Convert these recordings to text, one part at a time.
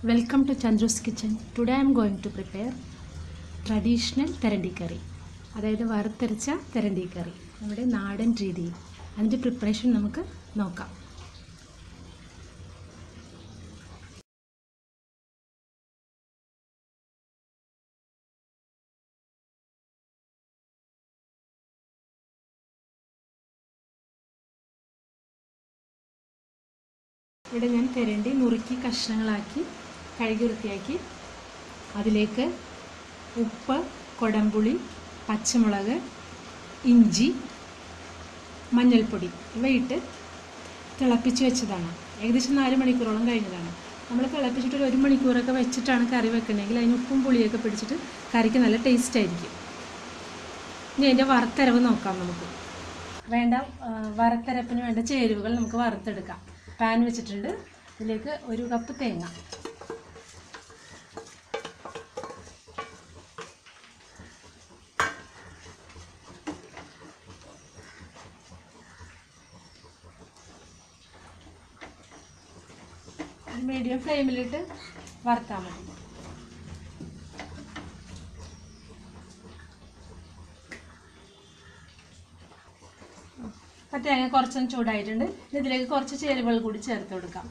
Welcome to Chandru's kitchen. Today I am going to prepare traditional തെരണ്ടി കറി. അതായത് വറുത്തരച്ച തെരണ്ടി കറി. നമ്മുടെ നാടൻ രീതിയിൽ. അതിന്റെ പ്രിപ്പറേഷൻ നമുക്ക് നോക്കാം. ഇവിടെ ഞാൻ തെരണ്ടി നുറുക്കി കഷ്ണങ്ങളാക്കി കഴുകി വൃത്തിയാക്കി അതിലേക്ക് ഉപ്പ്, കൊടംപുളി, പച്ചമുളക്, ഇഞ്ചി, മഞ്ഞൾപ്പൊടി ഇവയിട്ട് തിളപ്പിച്ച് വെച്ചതാണ്. ഏകദേശം 4 മണിക്കൂറോളം കഴിഞ്ഞതാണ്. നമ്മൾ തിളപ്പിച്ചിട്ട് ഒരു 1 മണിക്കൂറൊക്കെ വെച്ചിട്ടാണ് കറി വെക്കണമെങ്കിൽ അതിന് ഉപ്പും പുളിയൊക്കെ പിടിച്ചിട്ട് കറിക്ക് നല്ല ടേസ്റ്റ് ആയിരിക്കും. ഇനി അതിൻ്റെ വറുത്തരവ് നോക്കാം. നമുക്ക് വേണ്ട വറുത്തരപ്പിന് വേണ്ട ചേരുവകൾ നമുക്ക് വറുത്തെടുക്കാം. പാൻ വെച്ചിട്ടുണ്ട്. ഇതിലേക്ക് 1 കപ്പ് തേങ്ങ, മീഡിയം ഫ്ലെയിമിലിട്ട് വറുത്താൽ മതി. അപ്പോൾ തേങ്ങ കുറച്ചൊന്ന് ചൂടായിട്ടുണ്ട്. ഇതിലേക്ക് കുറച്ച് ചേരുവകൾ കൂടി ചേർത്ത് കൊടുക്കാം.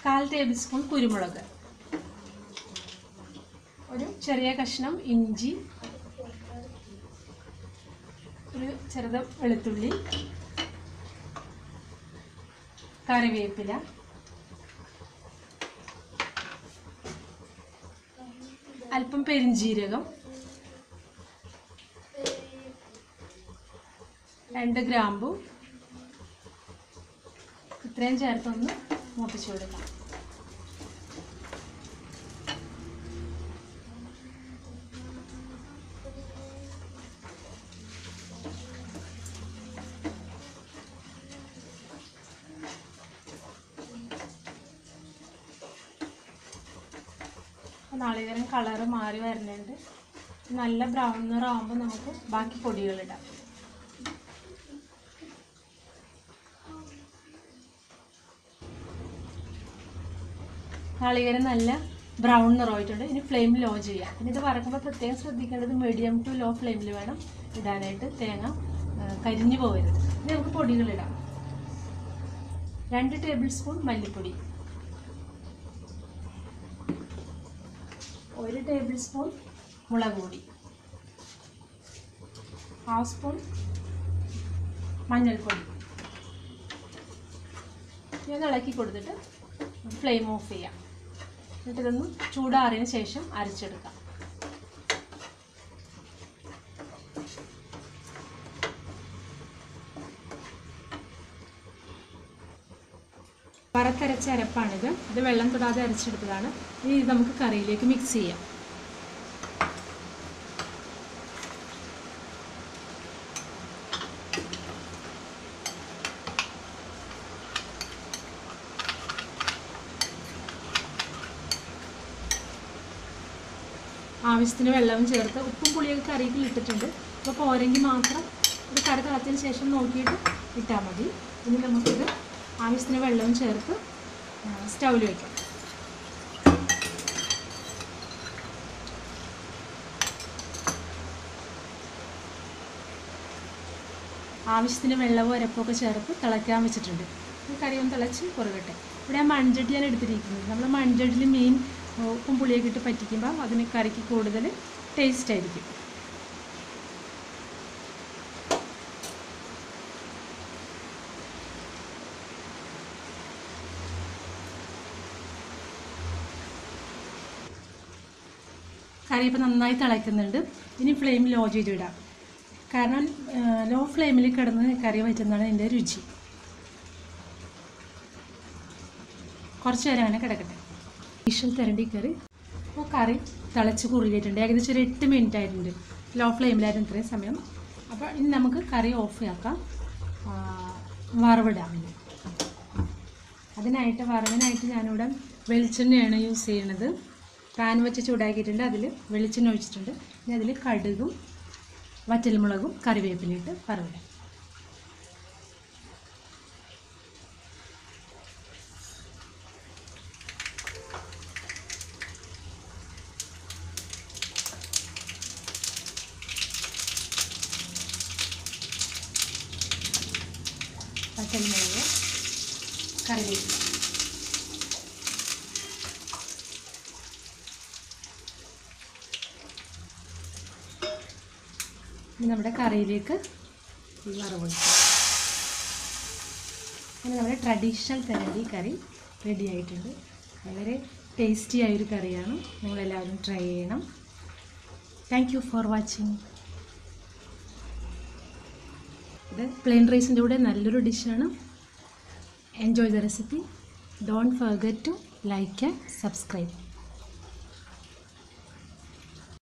1/4 ടേബിൾ സ്പൂൺ കുരുമുളക്, ഒരു ചെറിയ കഷ്ണം ഇഞ്ചി, ഒരു ചെറുത് വെളുത്തുള്ളി, കറിവേപ്പില, അല്പം പെരിഞ്ജീരകം, 2 ഗ്രാമ്പു, ഇത്രയും ചേർത്തൊന്ന് മൂപ്പിച്ചു കൊടുക്കാം. നാളികേരം കളറ് മാറി വരുന്നുണ്ട്. നല്ല ബ്രൗൺ നിറാകുമ്പോൾ നമുക്ക് ബാക്കി പൊടികളിടാം. നാളികേരം നല്ല ബ്രൗൺ നിറമായിട്ടുണ്ട്. ഇനി ഫ്ലെയിം ലോ ചെയ്യാം. പിന്നെ ഇത് വറക്കുമ്പോൾ പ്രത്യേകം ശ്രദ്ധിക്കേണ്ടത് മീഡിയം ടു ലോ ഫ്ലെയിമിൽ വേണം ഇടാനായിട്ട്. തേങ്ങ കരിഞ്ഞു പോകരുത്. ഇനി നമുക്ക് പൊടികളിടാം. 2 ടേബിൾ സ്പൂൺ മല്ലിപ്പൊടി, 1 ടേബിൾ സ്പൂൺ മുളക് പൊടി, 1/2 സ്പൂൺ മഞ്ഞൾപ്പൊടി. ഞാൻ ഇളക്കി കൊടുത്തിട്ട് ഫ്ലെയിം ഓഫ് ചെയ്യാം. എന്നിട്ട് ഇതൊന്ന് ചൂടാറിയതിന് ശേഷം അരച്ചെടുക്കാം. വറുത്തരച്ച അരപ്പാണിത്. ഇത് വെള്ളം തൊടാതെ അരച്ചെടുത്തതാണ്. ഇനി ഇത് നമുക്ക് കറിയിലേക്ക് മിക്സ് ചെയ്യാം. ആവശ്യത്തിന് വെള്ളവും ചേർത്ത് ഉപ്പും പുളിയൊക്കെ കറിയിൽ ഇട്ടിട്ടുണ്ട്. അപ്പോൾ പോരെങ്കിൽ മാത്രം ഇത് കറി തിളച്ചതിന് ശേഷം നോക്കിയിട്ട് ഇട്ടാൽ മതി. ഇനി നമുക്കിത് ആവശ്യത്തിന് വെള്ളവും ചേർത്ത് സ്റ്റൗവിൽ വയ്ക്കാം. ആവശ്യത്തിന് വെള്ളവും അരപ്പൊക്കെ ചേർത്ത് തിളയ്ക്കാൻ വെച്ചിട്ടുണ്ട്. ഈ കറിയൊന്ന് തിളച്ച് കുറുകട്ടെ. ഇവിടെ മൺചട്ടിയാണ് എടുത്തിരിക്കുന്നത്. നമ്മൾ മൺചട്ടിയിൽ മീൻ ഉപ്പും പുളിയൊക്കെ ഇട്ട് പറ്റിക്കുമ്പോൾ അതിന് കറിക്ക് കൂടുതൽ ടേസ്റ്റ് ആയിരിക്കും. കറി ഇപ്പോൾ നന്നായി തിളയ്ക്കുന്നുണ്ട്. ഇനി ഫ്ലെയിം ലോ ചെയ്തിടാം. കാരണം ലോ ഫ്ലെയിമിൽ കിടന്ന് കറി വറ്റുന്നതാണ് ഇതിൻ്റെ രുചി. കുറച്ച് നേരം അങ്ങനെ കിടക്കട്ടെ. തെരണ്ടി കറി അപ്പോൾ കറി തിളച്ച് കുറുകിയിട്ടുണ്ട്. ഏകദേശം ഒരു 8 മിനിറ്റ് ആയിട്ടുണ്ട്. ലോ ഫ്ലെയിമിലായിരുന്നു ഇത്രയും സമയം. അപ്പോൾ ഇനി നമുക്ക് കറി ഓഫ് ആക്കാം. വറവിടാം. വറവിനായിട്ട് ഞാനിവിടെ വെളിച്ചെണ്ണയാണ് യൂസ് ചെയ്യുന്നത്. പാൻ വെച്ച് ചൂടാക്കിയിട്ടുണ്ട്. അതിൽ വെളിച്ചെണ്ണ ഒഴിച്ചിട്ടുണ്ട്. ഇനി അതിൽ കടുകും വറ്റൽമുളകും കറിവേപ്പിലിട്ട് വറവിടാം. വറ്റൽമുളക്, കറിവേപ്പില. ഇനി നമ്മുടെ കറിയിലേക്ക് ഈ വറവൊഴിക്കാം. അങ്ങനെ നമ്മുടെ ട്രഡീഷണൽ തെരണ്ടി കറി റെഡി ആയിട്ടുണ്ട്. വളരെ ടേസ്റ്റി ആയൊരു കറിയാണ്. നിങ്ങളെല്ലാവരും ട്രൈ ചെയ്യണം. Thank you for watching. ഇത് പ്ലെയിൻ റൈസിൻ്റെ കൂടെ നല്ലൊരു ഡിഷാണ്. Enjoy the recipe. Don't forget to like and subscribe.